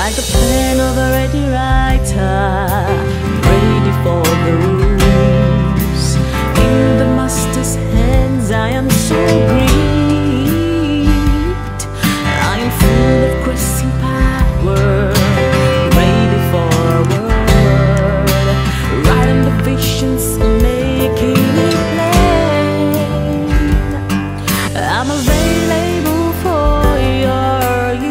like the pen of a ready writer, ready for the rules. In the master's hands I am so great. I am full of grace and power, ready for a word, writing the visions, making it plain. I'm available for your use.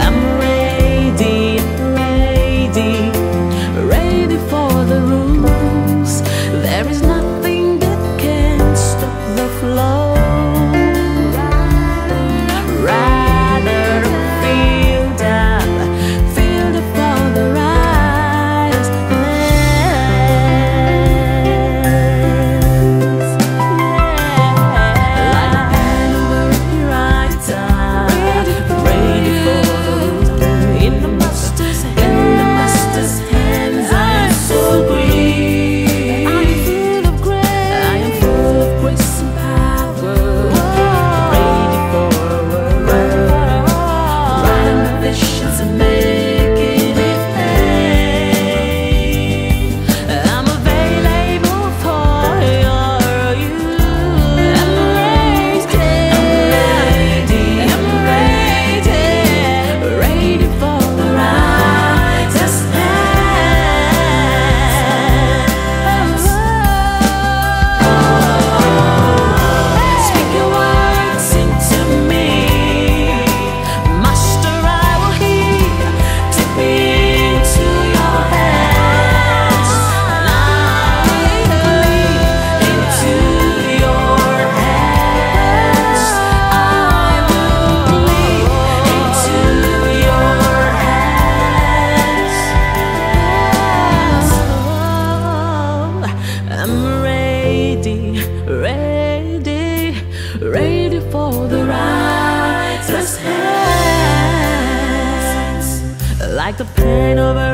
I'm ready, ready for the rules. There is nothing that can stop the flow. Rather filled up for the writer's plans. Like a pen of a writer, ready for the rules. In the master's hands, I am so great. I am full of grace and power, ready for a word, writing the visions and making it plain. I'm available for your use. I'm ready for the writer's hands. Speak your words into me, Master, I will hear. Take me into your hands, and I will lead into your hands. I will lead into your hands. I'm ready for the writer's hands, like the pen of a